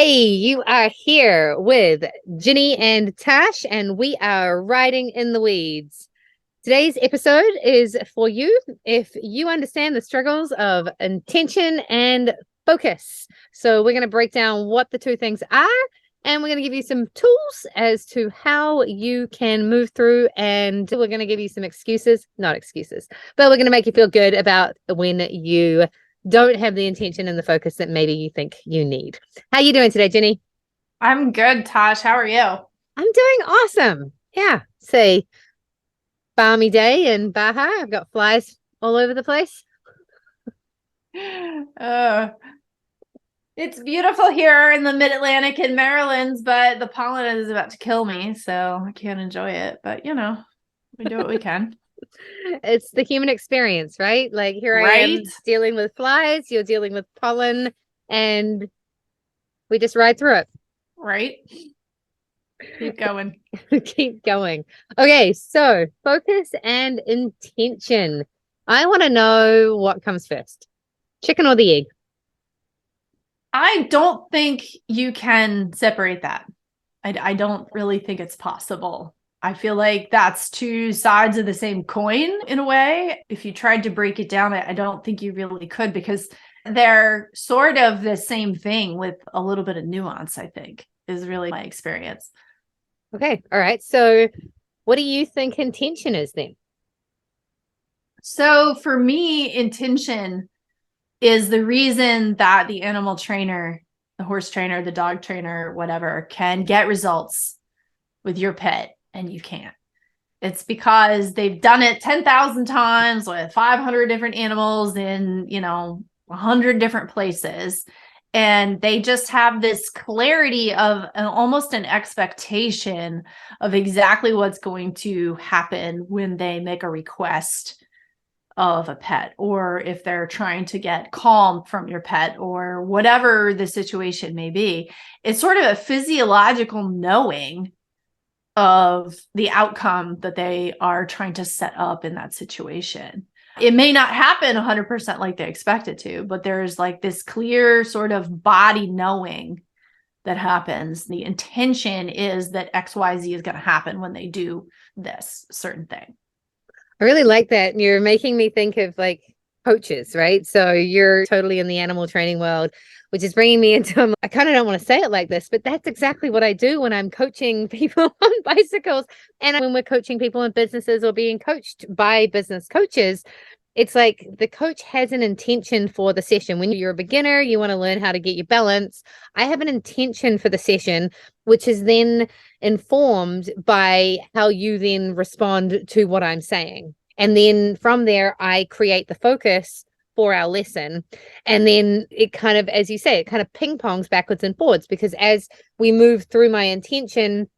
Hey, you are here with Ginny and Tash, and we are riding in the weeds. Today's episode is for you if you understand the struggles of intention and focus. So, we're going to break down what the two things are, and we're going to give you some tools as to how you can move through. And we're going to give you some not excuses, but we're going to make you feel good about when you don't have the intention and the focus that maybe you think you need. How you doing today, Jenny? I'm good, Tosh. How are you? I'm doing awesome. Yeah. Say balmy day in Baja. I've got flies all over the place. Uh, it's beautiful here in the mid-Atlantic in Maryland, but the pollen is about to kill me, so I can't enjoy it. But, we do what we can. It's the human experience, right? Like here I am dealing with flies, you're dealing with pollen, and we just ride through it. Right? Keep going. Keep going. Okay, so focus and intention. I want to know what comes first, chicken or the egg? I don't think you can separate that. I don't really think it's possible. I feel like that's two sides of the same coin in a way. If you tried to break it down, I don't think you really could, because they're sort of the same thing with a little bit of nuance, I think, is really my experience. Okay. All right. So what do you think intention is then? So for me, intention is the reason that the animal trainer, the horse trainer, the dog trainer, whatever, can get results with your pet and you can't. It's because they've done it 10,000 times with 500 different animals in, 100 different places. And they just have this clarity of almost an expectation of exactly what's going to happen when they make a request of a pet, or if they're trying to get calm from your pet, or whatever the situation may be. It's sort of a physiological knowing of the outcome that they are trying to set up in that situation. It may not happen 100% like they expect it to, but there's like this clear sort of body knowing that happens. The intention is that XYZ is going to happen when they do this certain thing. I really like that. You're making me think of like coaches, right? So you're totally in the animal training world, which is bringing me into, I kind of don't want to say it like this, but that's exactly what I do when I'm coaching people on bicycles. And when we're coaching people in businesses or being coached by business coaches, it's like the coach has an intention for the session. When you're a beginner, you want to learn how to get your balance. I have an intention for the session, which is then informed by how you then respond to what I'm saying. And then from there, I create the focus for our lesson. And then it kind of, as you say, it kind of ping pongs backwards and forwards, because as we move through my intention,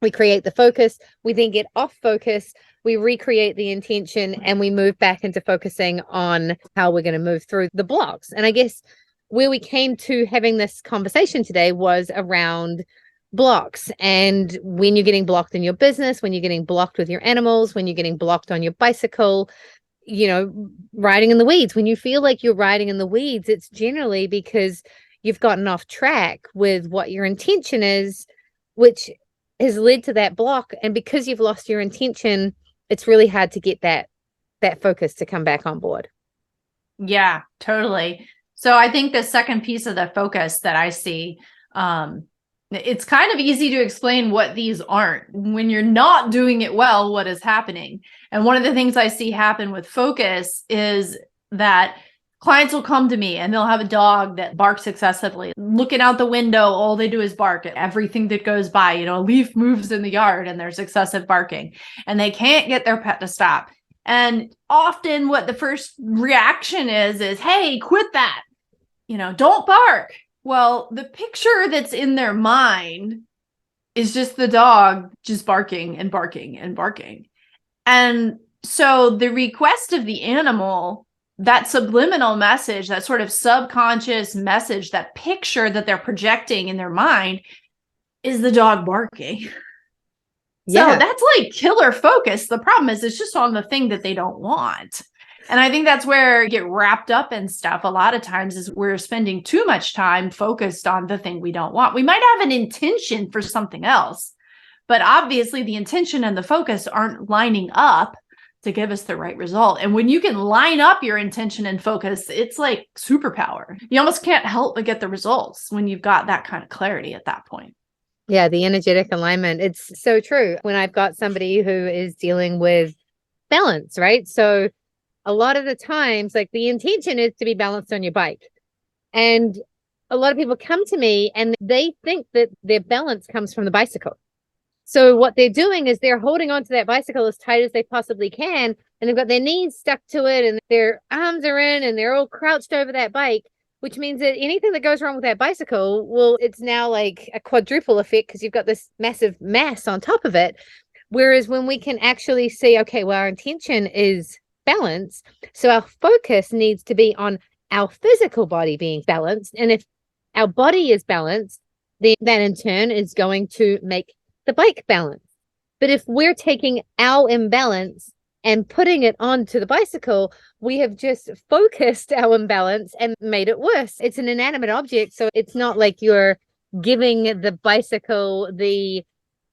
we create the focus, we then get off focus, we recreate the intention, and we move back into focusing on how we're going to move through the blocks. And I guess where we came to having this conversation today was around blocks. And when you're getting blocked in your business, when you're getting blocked with your animals, when you're getting blocked on your bicycle, riding in the weeds, when you feel like you're riding in the weeds, it's generally because you've gotten off track with what your intention is, which has led to that block. And because you've lost your intention, it's really hard to get that focus to come back on board. Yeah, totally. So I think the second piece of the focus that I see, it's kind of easy to explain what these aren't. When you're not doing it well, what is happening? And one of the things I see happen with focus is that clients will come to me and they'll have a dog that barks excessively. Looking out the window, all they do is bark at everything that goes by. A leaf moves in the yard and there's excessive barking, and they can't get their pet to stop. And often what the first reaction is, hey, quit that. Don't bark. Well, the picture that's in their mind is just the dog just barking and barking and barking. And so the request of the animal, that subliminal message, that sort of subconscious message, that picture that they're projecting in their mind, is the dog barking. Yeah. So that's like killer focus. The problem is it's just on the thing that they don't want. And I think that's where you get wrapped up in stuff. A lot of times is we're spending too much time focused on the thing we don't want. We might have an intention for something else, but obviously the intention and the focus aren't lining up to give us the right result. And when you can line up your intention and focus, it's like superpower. You almost can't help but get the results when you've got that kind of clarity at that point. Yeah, the energetic alignment. It's so true. When I've got somebody who is dealing with balance, right? So a lot of the times, like the intention is to be balanced on your bike. And a lot of people come to me and they think that their balance comes from the bicycle. So what they're doing is they're holding onto that bicycle as tight as they possibly can. And they've got their knees stuck to it and their arms are in and they're all crouched over that bike, which means that anything that goes wrong with that bicycle, well, it's now like a quadruple effect because you've got this massive mass on top of it. Whereas when we can actually see, okay, well, our intention is balance. So our focus needs to be on our physical body being balanced. And if our body is balanced, then that in turn is going to make the bike balance. But if we're taking our imbalance and putting it onto the bicycle, we have just focused our imbalance and made it worse. It's an inanimate object, so it's not like you're giving the bicycle the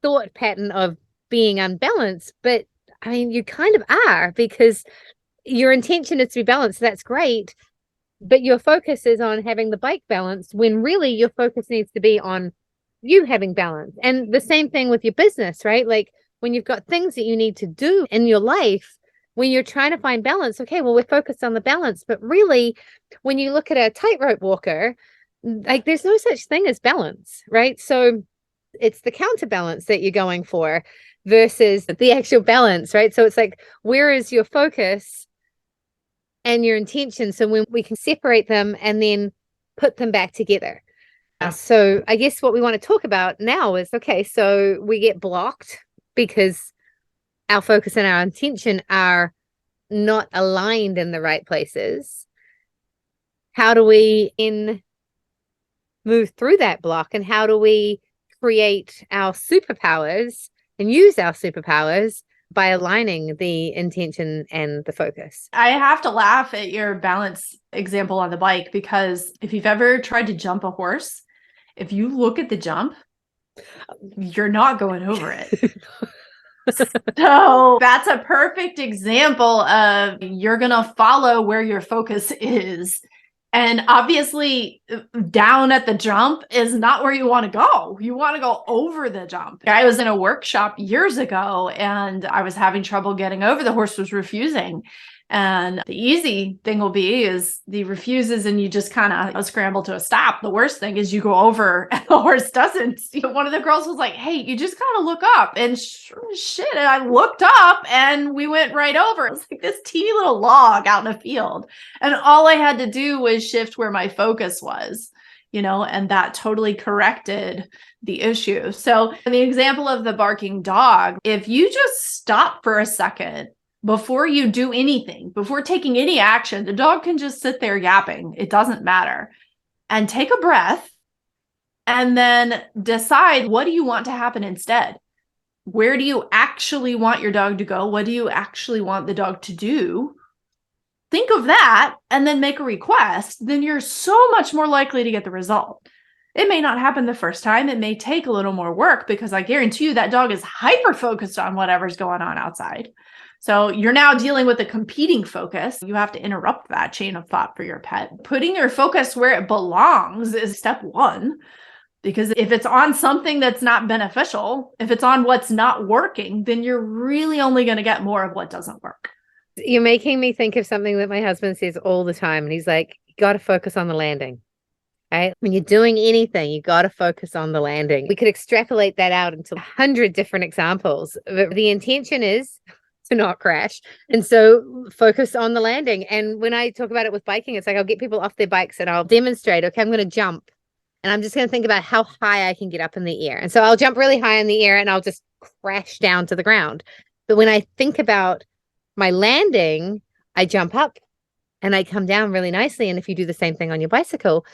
thought pattern of being unbalanced, but I mean, you kind of are, because your intention is to be balanced. That's great, but your focus is on having the bike balanced when really your focus needs to be on you having balance. And the same thing with your business, right? Like when you've got things that you need to do in your life, when you're trying to find balance, okay, well, we're focused on the balance, but really when you look at a tightrope walker, like there's no such thing as balance, right? So it's the counterbalance that you're going for versus the actual balance, right? So it's like, where is your focus and your intention? So when we can separate them and then put them back together. So I guess what we want to talk about now is, okay, so we get blocked because our focus and our intention are not aligned in the right places. How do we move through that block, and how do we create our superpowers and use our superpowers by aligning the intention and the focus? I have to laugh at your balance example on the bike, because if you've ever tried to jump a horse, if you look at the jump, you're not going over it. So that's a perfect example of you're going to follow where your focus is. And obviously, down at the jump is not where you want to go. You want to go over the jump. I was in a workshop years ago and I was having trouble getting over. The horse was refusing. And the easy thing will be is he refuses and you just kind of scramble to a stop. The worst thing is you go over and the horse doesn't. One of the girls was like, hey, you just kind of look up. And shit, and I looked up and we went right over. It was like this teeny little log out in a field. And all I had to do was shift where my focus was, and that totally corrected the issue. So in the example of the barking dog, if you just stop for a second before you do anything, before taking any action, the dog can just sit there yapping. It doesn't matter. And take a breath and then decide, what do you want to happen instead? Where do you actually want your dog to go? What do you actually want the dog to do? Think of that and then make a request. Then you're so much more likely to get the result. It may not happen the first time. It may take a little more work, because I guarantee you that dog is hyper focused on whatever's going on outside. So you're now dealing with a competing focus. You have to interrupt that chain of thought for your pet. Putting your focus where it belongs is step one, because if it's on something that's not beneficial, if it's on what's not working, then you're really only going to get more of what doesn't work. You're making me think of something that my husband says all the time. And he's like, you got to focus on the landing. Right? When you're doing anything, you got to focus on the landing. We could extrapolate that out into 100 different examples. But the intention is to not crash. And so focus on the landing. And when I talk about it with biking, it's like I'll get people off their bikes and I'll demonstrate, okay, I'm going to jump. And I'm just going to think about how high I can get up in the air. And so I'll jump really high in the air and I'll just crash down to the ground. But when I think about my landing, I jump up and I come down really nicely. And if you do the same thing on your bicycle,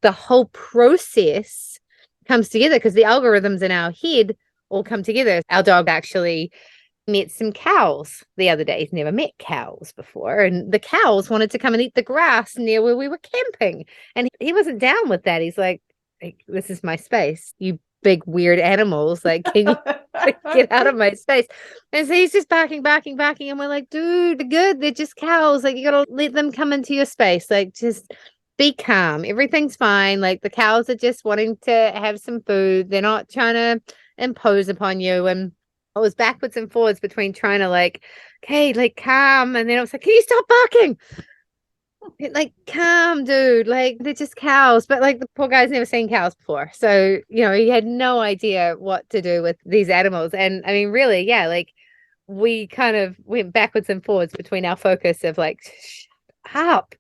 the whole process comes together because the algorithms in our head all come together. Our dog actually met some cows the other day. He's never met cows before. And the cows wanted to come and eat the grass near where we were camping. And he wasn't down with that. He's like, this is my space. You big weird animals. Like, can you get out of my space? And so he's just barking. And we're like, dude, they're good. They're just cows. Like, you got to let them come into your space. Like, just be calm. Everything's fine. Like, the cows are just wanting to have some food. They're not trying to impose upon you. And I was backwards and forwards between trying to like, okay, like calm. And then I was like, can you stop barking? Like, calm, dude. Like, they're just cows. But like, the poor guy's never seen cows before. So, he had no idea what to do with these animals. And I mean, really, yeah, like we kind of went backwards and forwards between our focus of like, shut up.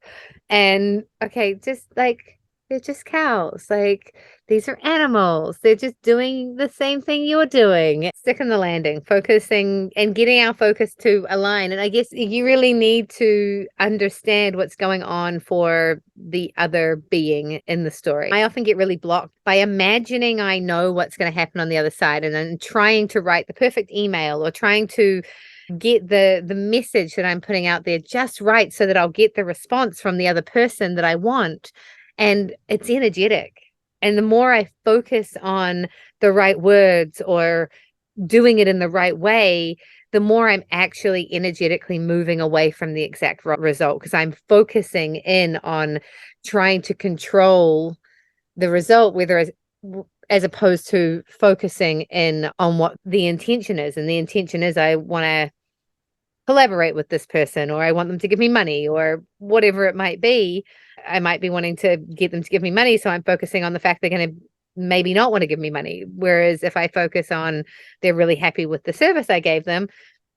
And okay, just like, they're just cows. Like, these are animals. They're just doing the same thing you're doing. Stick in the landing, focusing and getting our focus to align. And I guess you really need to understand what's going on for the other being in the story. I often get really blocked by imagining I know what's going to happen on the other side and then trying to write the perfect email or trying to get the message that I'm putting out there just right so that I'll get the response from the other person that I want. And it's energetic. And the more I focus on the right words or doing it in the right way, the more I'm actually energetically moving away from the exact result because I'm focusing in on trying to control the result, as opposed to focusing in on what the intention is. And the intention is I want to collaborate with this person, or I want them to give me money, or whatever it might be. I might be wanting to get them to give me money, so I'm focusing on the fact they're going to maybe not want to give me money. Whereas if I focus on they're really happy with the service I gave them,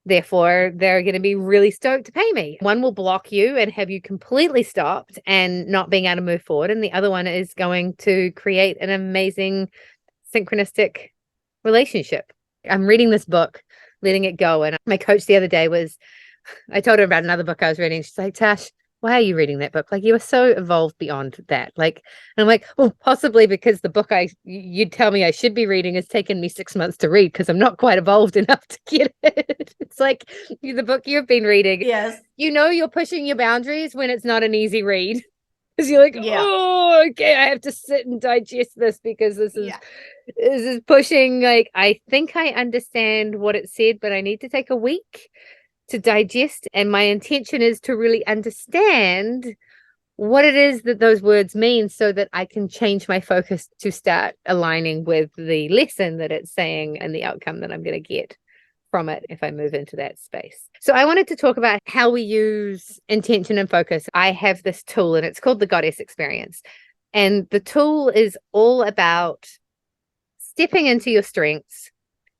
therefore they're going to be really stoked to pay me. One will block you and have you completely stopped and not being able to move forward, and the other one is going to create an amazing synchronistic relationship. I'm reading this book, Letting It Go. And my coach the other day I told her about another book I was reading. She's like, Tash, why are you reading that book? Like, you are so evolved beyond that. Like, and I'm like, well, possibly because the book you'd tell me I should be reading has taken me 6 months to read because I'm not quite evolved enough to get it. It's like the book you've been reading. Yes. You're pushing your boundaries when it's not an easy read. Because you're like, oh, okay, I have to sit and digest this because this is pushing. Like, I think I understand what it said, but I need to take a week to digest. And my intention is to really understand what it is that those words mean so that I can change my focus to start aligning with the lesson that it's saying and the outcome that I'm going to get from it if I move into that space. So I wanted to talk about how we use intention and focus. I have this tool and it's called the Goddess Experience. And the tool is all about stepping into your strengths,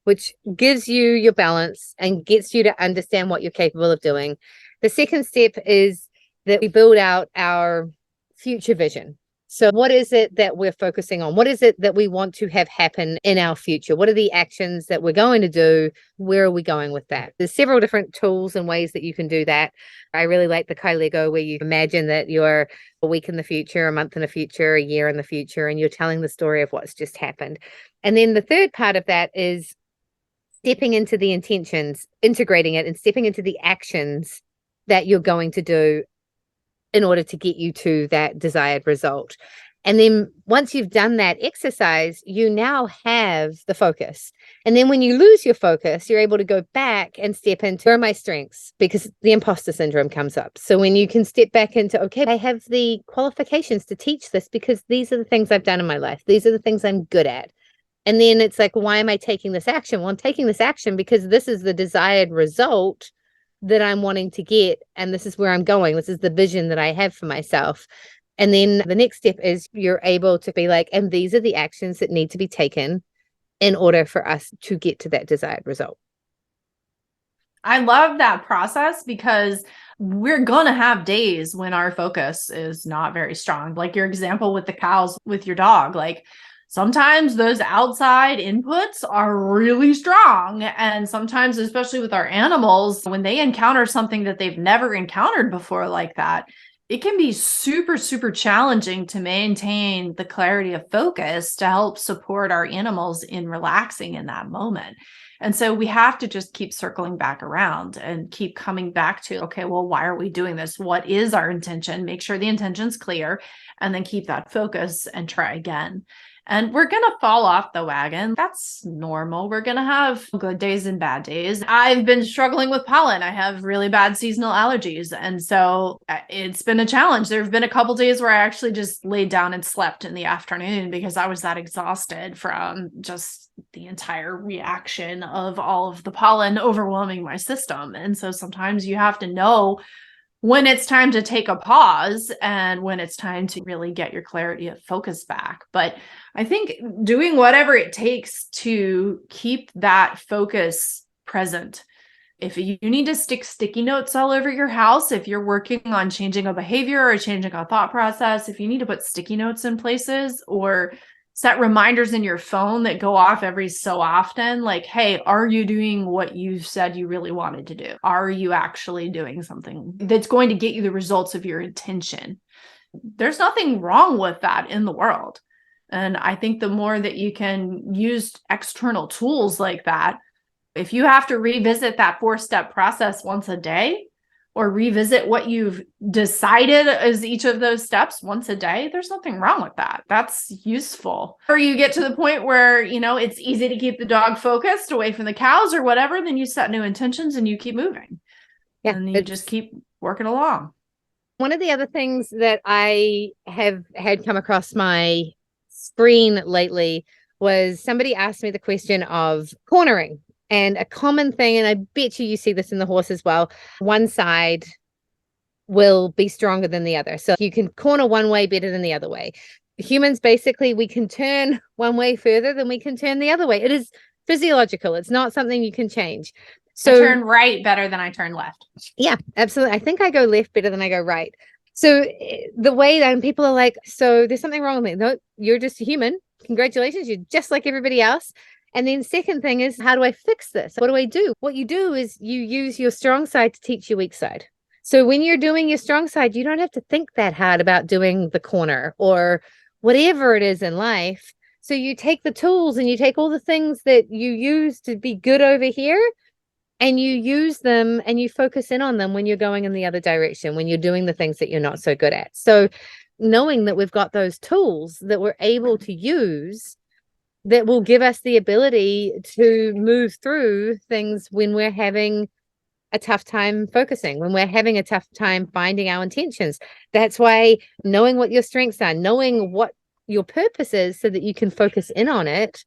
which gives you your balance and gets you to understand what you're capable of doing. The second step is that we build out our future vision. So what is it that we're focusing on? What is it that we want to have happen in our future? What are the actions that we're going to do? Where are we going with that? There's several different tools and ways that you can do that. I really like the Kai Lego, where you imagine that you're a week in the future, a month in the future, a year in the future, and you're telling the story of what's just happened. And then the third part of that is stepping into the intentions, integrating it, and stepping into the actions that you're going to do in order to get you to that desired result. And then once you've done that exercise, you now have the focus. And then when you lose your focus, you're able to go back and step into where are my strengths, because the imposter syndrome comes up. So when you can step back into, okay, I have the qualifications to teach this because these are the things I've done in my life. These are the things I'm good at. And then it's like, why am I taking this action? Well, I'm taking this action because this is the desired result that I'm wanting to get. And this is where I'm going. This is the vision that I have for myself. And then the next step is you're able to be like, and these are the actions that need to be taken in order for us to get to that desired result. I love that process because we're going to have days when our focus is not very strong. Like your example with the cows with your dog, like sometimes those outside inputs are really strong. And sometimes, especially with our animals, when they encounter something that they've never encountered before like that, it can be super, super challenging to maintain the clarity of focus to help support our animals in relaxing in that moment. And so we have to just keep circling back around and keep coming back to, okay, well, why are we doing this? What is our intention? Make sure the intention's clear, and then keep that focus and try again. And we're going to fall off the wagon. That's normal. We're going to have good days and bad days. I've been struggling with pollen. I have really bad seasonal allergies. And so it's been a challenge. There have been a couple days where I actually just laid down and slept in the afternoon because I was that exhausted from just the entire reaction of all of the pollen overwhelming my system. And so sometimes you have to know when it's time to take a pause and when it's time to really get your clarity of focus back. But I think doing whatever it takes to keep that focus present. If you need to stick sticky notes all over your house, if you're working on changing a behavior or changing a thought process, if you need to put sticky notes in places or set reminders in your phone that go off every so often, like, hey, are you doing what you said you really wanted to do? Are you actually doing something that's going to get you the results of your intention? There's nothing wrong with that in the world. And I think the more that you can use external tools like that, if you have to revisit that 4-step process once a day, or revisit what you've decided as each of those steps once a day, there's nothing wrong with that. That's useful. Or you get to the point where, it's easy to keep the dog focused away from the cows or whatever, then you set new intentions and you keep moving. Yeah, and you just keep working along. One of the other things that I have had come across my screen lately was somebody asked me the question of cornering. And a common thing, and I bet you see this in the horse as well, one side will be stronger than the other. So you can corner one way better than the other way. Humans, basically, we can turn one way further than we can turn the other way. It is physiological. It's not something you can change. So I turn right better than I turn left. Yeah, absolutely. I think I go left better than I go right. So the way that people are like, so there's something wrong with me. No, you're just a human. Congratulations. You're just like everybody else. And then second thing is, how do I fix this? What do I do? What you do is you use your strong side to teach your weak side. So when you're doing your strong side, you don't have to think that hard about doing the corner or whatever it is in life. So you take the tools and you take all the things that you use to be good over here and you use them and you focus in on them when you're going in the other direction, when you're doing the things that you're not so good at. So knowing that we've got those tools that we're able to use that will give us the ability to move through things when we're having a tough time focusing, when we're having a tough time finding our intentions. That's why knowing what your strengths are, knowing what your purpose is so that you can focus in on it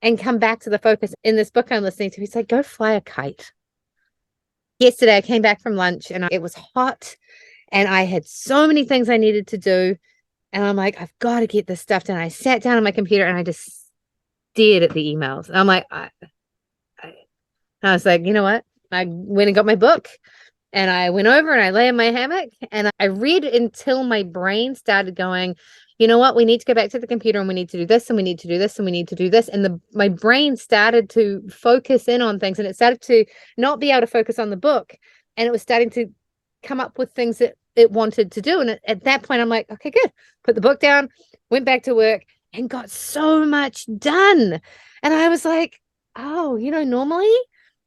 and come back to the focus. In this book I'm listening to, he said, go fly a kite. Yesterday, I came back from lunch and it was hot and I had so many things I needed to do. And I'm like, I've got to get this stuff done. I sat down on my computer and I just stared at the emails. And I'm like, I was like, you know what? I went and got my book and I went over and I lay in my hammock and I read until my brain started going, you know what? We need to go back to the computer and we need to do this and we need to do this and we need to do this. And my brain started to focus in on things and it started to not be able to focus on the book. And it was starting to come up with things that it wanted to do. And at that point, I'm like, okay, good. Put the book down, went back to work and got so much done. And I was like, oh, normally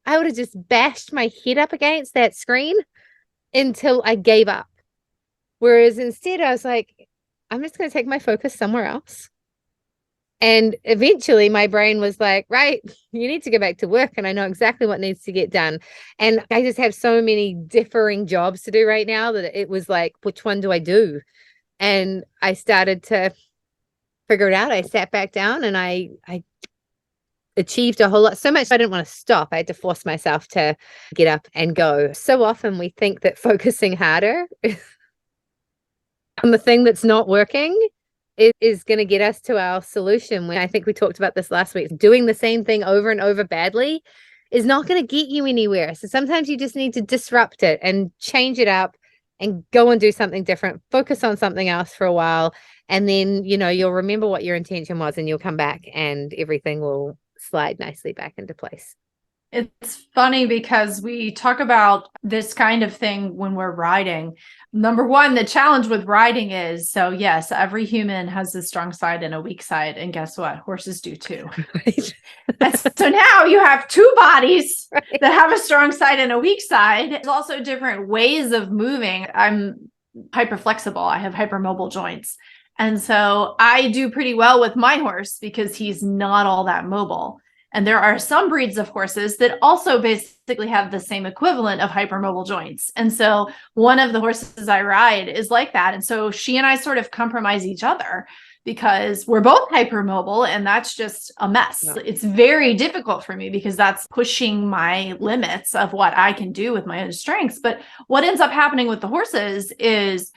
I would have just bashed my head up against that screen until I gave up. Whereas instead I was like, I'm just going to take my focus somewhere else. And eventually my brain was like, right, you need to go back to work. And I know exactly what needs to get done. And I just have so many differing jobs to do right now that it was like, which one do I do? And I started to figure it out. I sat back down and I achieved a whole lot, so much I didn't want to stop. I had to force myself to get up and go. So often we think that focusing harder on the thing that's not working is going to get us to our solution. When I think we talked about this last week, doing the same thing over and over badly is not going to get you anywhere. So sometimes you just need to disrupt it and change it up and go and do something different, focus on something else for a while. And then, you'll remember what your intention was and you'll come back and everything will slide nicely back into place. It's funny because we talk about this kind of thing when we're riding. Number one, the challenge with riding is, so yes, every human has a strong side and a weak side. And guess what? Horses do too. Right. And so now you have two bodies Right. that have a strong side and a weak side. There's also different ways of moving. I'm hyper flexible. I have hypermobile joints. And so I do pretty well with my horse because he's not all that mobile. And there are some breeds of horses that also basically have the same equivalent of hypermobile joints. And so one of the horses I ride is like that. And so she and I sort of compromise each other because we're both hypermobile, and that's just a mess. Yeah. It's very difficult for me because that's pushing my limits of what I can do with my own strengths. But what ends up happening with the horses is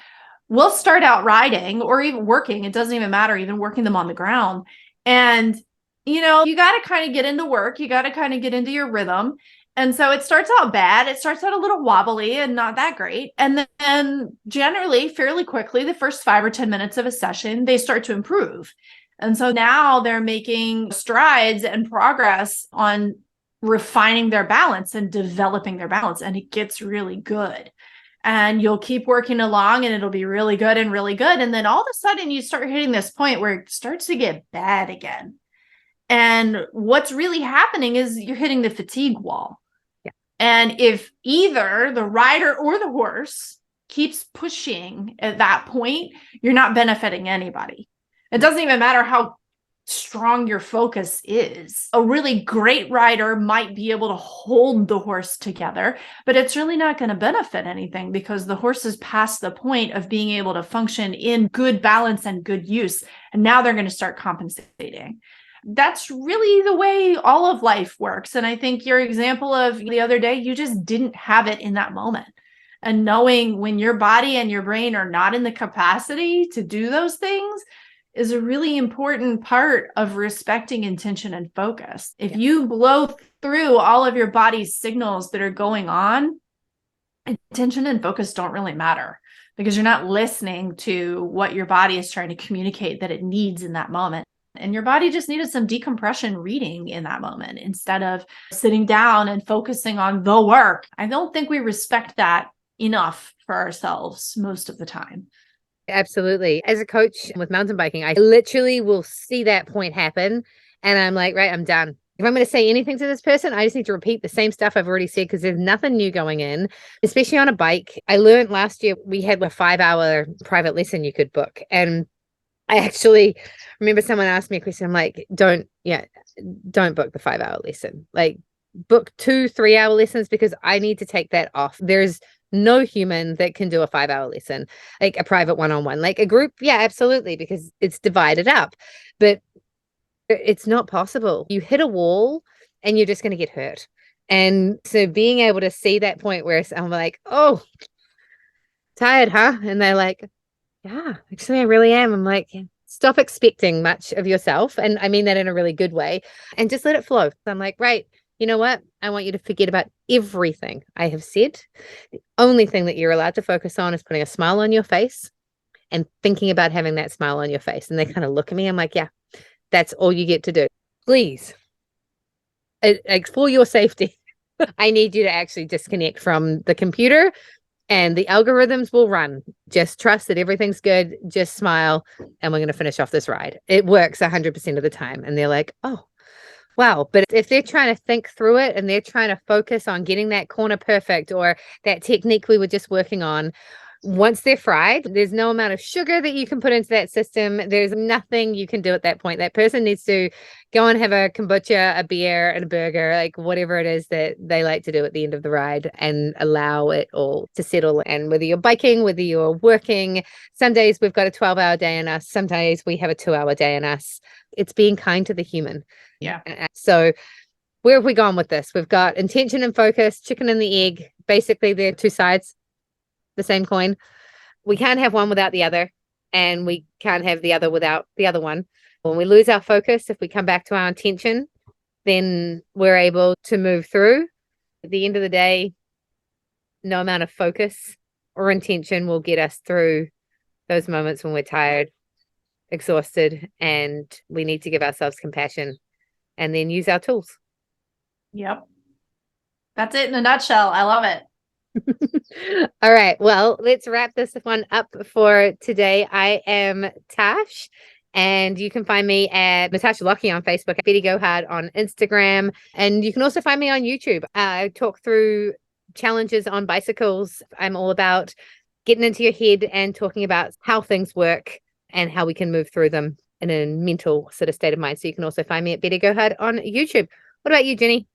we'll start out riding or even working. It doesn't even matter, even working them on the ground. And you got to kind of get into work. You got to kind of get into your rhythm. And so it starts out bad. It starts out a little wobbly and not that great. And then generally, fairly quickly, the first 5 or 10 minutes of a session, they start to improve. And so now they're making strides and progress on refining their balance and developing their balance. And it gets really good. And you'll keep working along and it'll be really good and really good. And then all of a sudden you start hitting this point where it starts to get bad again. And what's really happening is you're hitting the fatigue wall. Yeah. And if either the rider or the horse keeps pushing at that point, you're not benefiting anybody. It doesn't even matter how strong your focus is. A really great rider might be able to hold the horse together, but it's really not going to benefit anything because the horse is past the point of being able to function in good balance and good use. And now they're going to start compensating. That's really the way all of life works. And I think your example of the other day, you just didn't have it in that moment. And knowing when your body and your brain are not in the capacity to do those things is a really important part of respecting intention and focus. If you blow through all of your body's signals that are going on, intention and focus don't really matter because you're not listening to what your body is trying to communicate that it needs in that moment. And your body just needed some decompression reading in that moment instead of sitting down and focusing on the work. I don't think we respect that enough for ourselves most of the time. Absolutely. As a coach with mountain biking, I literally will see that point happen and I'm like, right, I'm done. If I'm going to say anything to this person, I just need to repeat the same stuff I've already said because there's nothing new going in, especially on a bike. I learned last year we had a 5-hour private lesson you could book. And I actually remember someone asked me a question. I'm like, don't book the 5-hour lesson. Like book 2 3-hour lessons because I need to take that off. There's no human that can do a 5-hour lesson, like a private one-on-one, like a group. Yeah, absolutely. Because it's divided up, but it's not possible. You hit a wall and you're just going to get hurt. And so being able to see that point where I'm like, oh, tired, huh? And they're like, yeah, actually, I really am. I'm like, stop expecting much of yourself. And I mean that in a really good way. And just let it flow. So I'm like, right, you know what? I want you to forget about everything I have said. The only thing that you're allowed to focus on is putting a smile on your face and thinking about having that smile on your face. And they kind of look at me. I'm like, yeah, that's all you get to do. Please, for your safety, I need you to actually disconnect from the computer. And the algorithms will run. Just trust that everything's good. Just smile. And we're going to finish off this ride. It works 100% of the time. And they're like, oh, wow. But if they're trying to think through it and they're trying to focus on getting that corner perfect or that technique we were just working on, once they're fried, there's no amount of sugar that you can put into that system. There's nothing you can do at that point. That person needs to go and have a kombucha, a beer, and a burger, like whatever it is that they like to do at the end of the ride and allow it all to settle. And whether you're biking, whether you're working, some days we've got a 12-hour day in us. Some days we have a 2-hour day in us. It's being kind to the human. Yeah. So where have we gone with this? We've got intention and focus, chicken and the egg. Basically, they're two sides, the same coin. We can't have one without the other, and we can't have the other without the other one. When we lose our focus, if we come back to our intention, then we're able to move through. At the end of the day, no amount of focus or intention will get us through those moments when we're tired, exhausted, and we need to give ourselves compassion and then use our tools. Yep. That's it in a nutshell. I love it. All right. Well, let's wrap this one up for today. I am Tash, and you can find me at Natasha Lockie on Facebook, Betty Go Hard on Instagram, and you can also find me on YouTube. I talk through challenges on bicycles. I'm all about getting into your head and talking about how things work and how we can move through them in a mental sort of state of mind. So you can also find me at Betty Go Hard on YouTube. What about you, Jenny?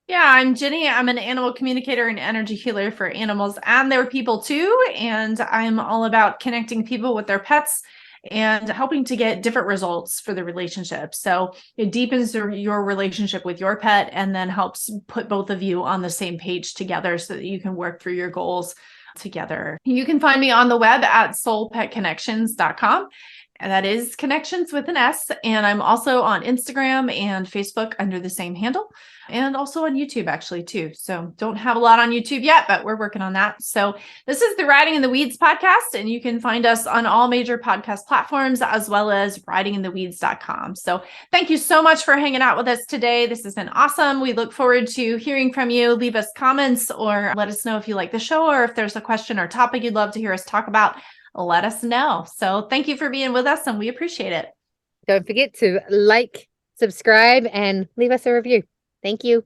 Yeah, I'm Ginny. I'm an animal communicator and energy healer for animals and their people too. And I'm all about connecting people with their pets and helping to get different results for the relationship. So it deepens your relationship with your pet and then helps put both of you on the same page together so that you can work through your goals together. You can find me on the web at soulpetconnections.com. And that is connections with an S. And I'm also on Instagram and Facebook under the same handle, and also on YouTube actually too. So don't have a lot on YouTube yet, but we're working on that. So this is the Riding in the Weeds podcast, and you can find us on all major podcast platforms as well as ridingintheweeds.com. So thank you so much for hanging out with us today. This has been awesome. We look forward to hearing from you. Leave us comments or let us know if you like the show or if there's a question or topic you'd love to hear us talk about. Let us know. So thank you for being with us, and we appreciate it. Don't forget to like, subscribe, and leave us a review. Thank you.